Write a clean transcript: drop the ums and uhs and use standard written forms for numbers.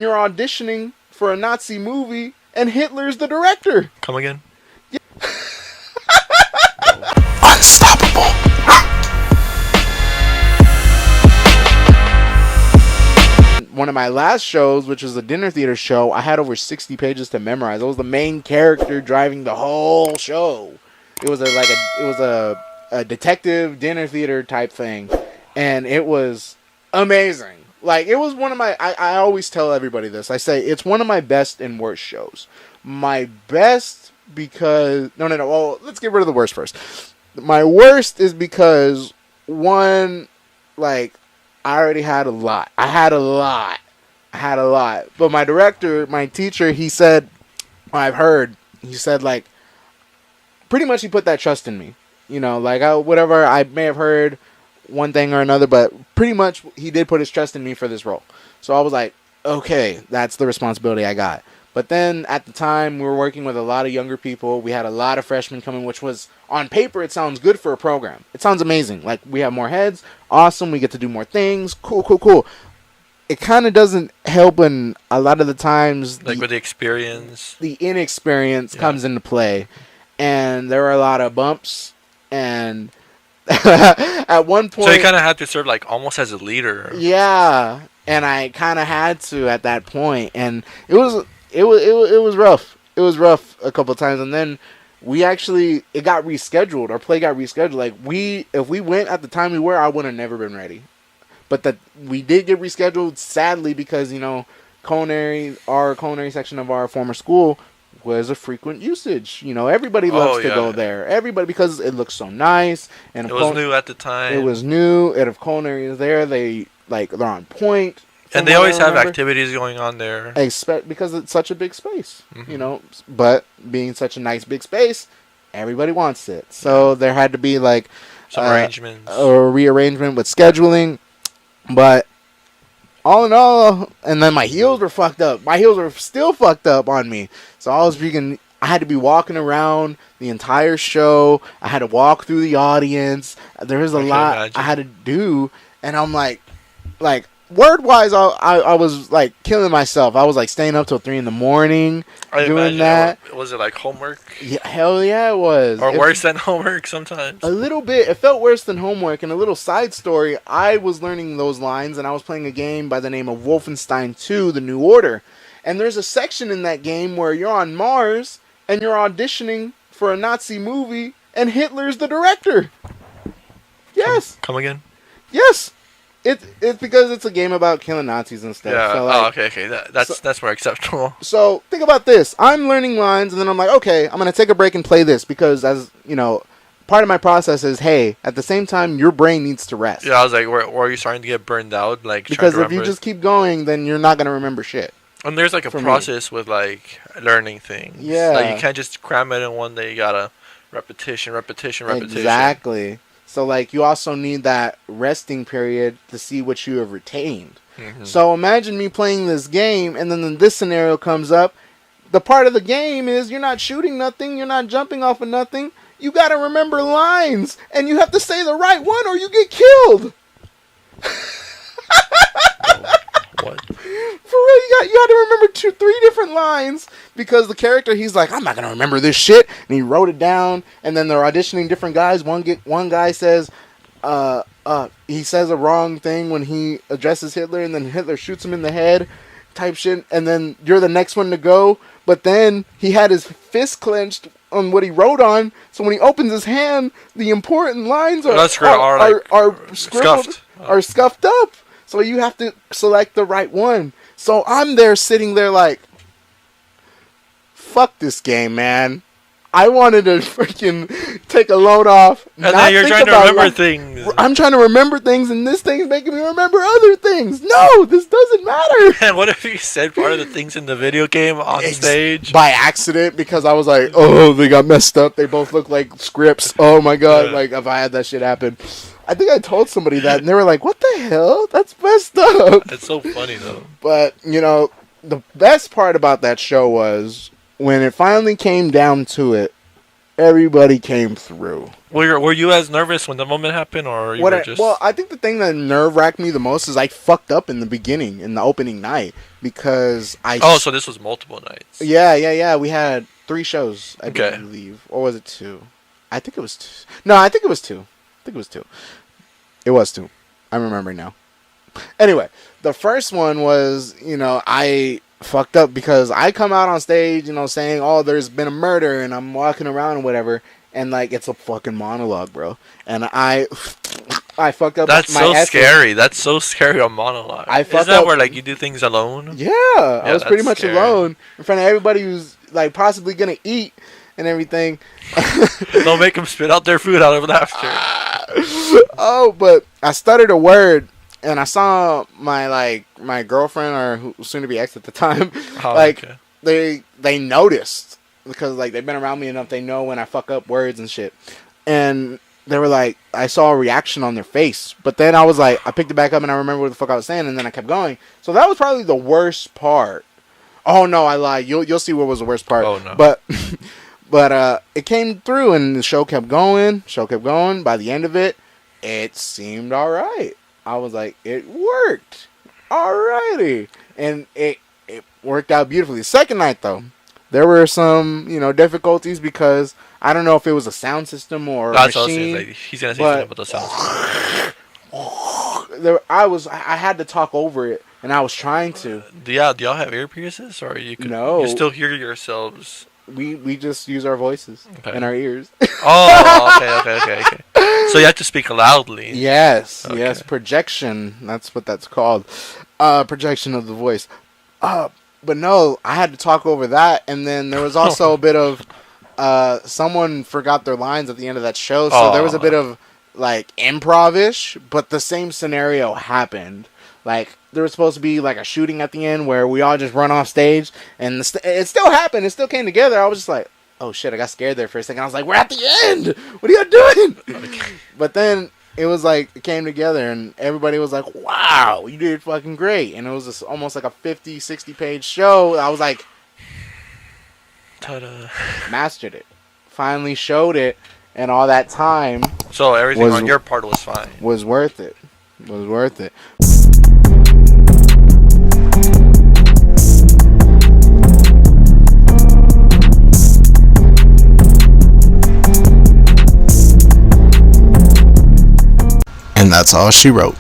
You're auditioning for a Nazi movie, and Hitler's the director. Come again? Yeah. Unstoppable. One of my last shows, which was a dinner theater show, I had over 60 pages to memorize. I was the main character driving the whole show. It was a detective dinner theater type thing, and it was amazing. Like, it was one of my, I always tell everybody this. I say it's one of my best and worst shows. My best because, no. Well, let's get rid of the worst first. My worst is because, one, like, I already had a lot. I had a lot. But my director, my teacher, he said, I've heard, he said, like, pretty much he put that trust in me. You know, like, whatever, I may have heard one thing or another, but pretty much he did put his trust in me for this role. So I was like, okay, that's the responsibility I got. But then at the time, we were working with a lot of younger people. We had a lot of freshmen coming, which was, on paper, it sounds good for a program. It sounds amazing. Like, we have more heads. Awesome. We get to do more things. Cool. It kind of doesn't help when a lot of the times, like, with the experience, the inexperience comes into play. And there were a lot of bumps. And at one point, so you kind of had to serve, like, almost as a leader. Yeah. And I kind of had to at that point. And it was rough. It was rough a couple of times, and then it got rescheduled. Our play got rescheduled. Like, if we went at the time we were, I would have never been ready. But that we did get rescheduled, sadly, because, you know, our culinary section of our former school was a frequent usage. You know, everybody loves to go there. Everybody, because it looks so nice, and it was new at the time. It was new, and if culinary is there, they're on point. And they always have activities going on there. Because it's such a big space, you know. But being such a nice big space, everybody wants it. So there had to be, like, some arrangements. Or rearrangement with scheduling. But all in all, and then my heels were fucked up. My heels were still fucked up on me. So I had to be walking around the entire show. I had to walk through the audience. There was a lot I had to do. And I'm like, word-wise, I was, like, killing myself. I was, like, staying up till 3 in the morning doing that. Was it, like, homework? Yeah, hell yeah, it was. Or worse than homework sometimes? A little bit. It felt worse than homework. And a little side story, I was learning those lines, and I was playing a game by the name of Wolfenstein 2, The New Order. And there's a section in that game where you're on Mars, and you're auditioning for a Nazi movie, and Hitler's the director. Yes. Come again? Yes. It's because it's a game about killing Nazis and stuff. Yeah. So, like, okay. That's more acceptable. So think about this. I'm learning lines, and then I'm like, okay, I'm gonna take a break and play this because, as you know, part of my process is, hey, at the same time, your brain needs to rest. Yeah, I was like, were you starting to get burned out? Like, because if you just keep going, then you're not gonna remember shit. And there's, like, a process with, like, learning things. Yeah. Like, you can't just cram it in one day. You gotta repetition. Exactly. So, like, you also need that resting period to see what you have retained. Mm-hmm. So imagine me playing this game, and then this scenario comes up. The part of the game is you're not shooting nothing, you're not jumping off of nothing. You got to remember lines, and you have to say the right one, or you get killed. What? For real, you had to remember 3 different lines because the character, he's like, I'm not gonna remember this shit, and he wrote it down. And then they're auditioning different guys. One guy says, he says a wrong thing when he addresses Hitler, and then Hitler shoots him in the head, type shit. And then you're the next one to go, but then he had his fist clenched on what he wrote on. So when he opens his hand, the important lines are scuffed up. So you have to select the right one. So I'm there sitting there like, fuck this game, man. I wanted to freaking take a load off. And then you're trying to remember things. I'm trying to remember things, and this thing's making me remember other things. No, this doesn't matter. And what if you said part of the things in the video game on stage? By accident, because I was like, oh, they got messed up. They both look like scripts. Oh, my God. Yeah. Like, if I had that shit happen. I think I told somebody that, and they were like, what the hell? That's messed up. It's so funny, though. But, you know, the best part about that show was when it finally came down to it, everybody came through. Were you as nervous when the moment happened, or you were just? Well, I think the thing that nerve wracked me the most is I fucked up in the beginning, in the opening night, because Oh, so this was multiple nights. Yeah. We had 3 shows, I believe, or was it 2? I think it was 2. No, I think it was 2. It was 2. I'm remembering now. Anyway, the first one was, I fucked up because I come out on stage, saying, "Oh, there's been a murder," and I'm walking around and whatever. And, like, it's a fucking monologue, bro. And I fucked up. That's so scary. That's so scary, a monologue. Is that where, like, you do things alone? Yeah, I was pretty much alone in front of everybody who's, like, possibly going to eat and everything. Don't make them spit out their food out of laughter. Oh, but I stuttered a word, and I saw my girlfriend, or who was soon to be ex at the time, they noticed. Because, like, they've been around me enough, they know when I fuck up words and shit. And they were like, I saw a reaction on their face. But then I was like, I picked it back up and I remember what the fuck I was saying, and then I kept going. So that was probably the worst part. Oh, no, I lied. You'll see what was the worst part. Oh, no. But it came through, and the show kept going. By the end of it, it seemed all right. I was like, it worked. Alrighty. And it worked out beautifully. Second night, though. There were some, difficulties because I don't know if it was a sound system or a machine. Like, he's gonna say something about the sound system. I had to talk over it, and I was trying to. Do y'all have ear piercings, or you still hear yourselves? We just use our voices and our ears. Oh, okay. So you have to speak loudly. Yes, projection. That's what that's called. Projection of the voice. But no, I had to talk over that, and then there was also a bit of someone forgot their lines at the end of that show, so there was a bit of, like, improv-ish, but the same scenario happened. Like, there was supposed to be, like, a shooting at the end where we all just run off stage, and it still happened, it still came together. I was just like, oh shit, I got scared there for a second. I was like, we're at the end! What are you doing? Okay. But then it was like, it came together, and everybody was like, wow, you did fucking great. And it was almost like a 50, 60 page show. I was like, ta-da. Mastered it. Finally showed it, and all that time. So everything on your part was fine. Was worth it. And that's all she wrote.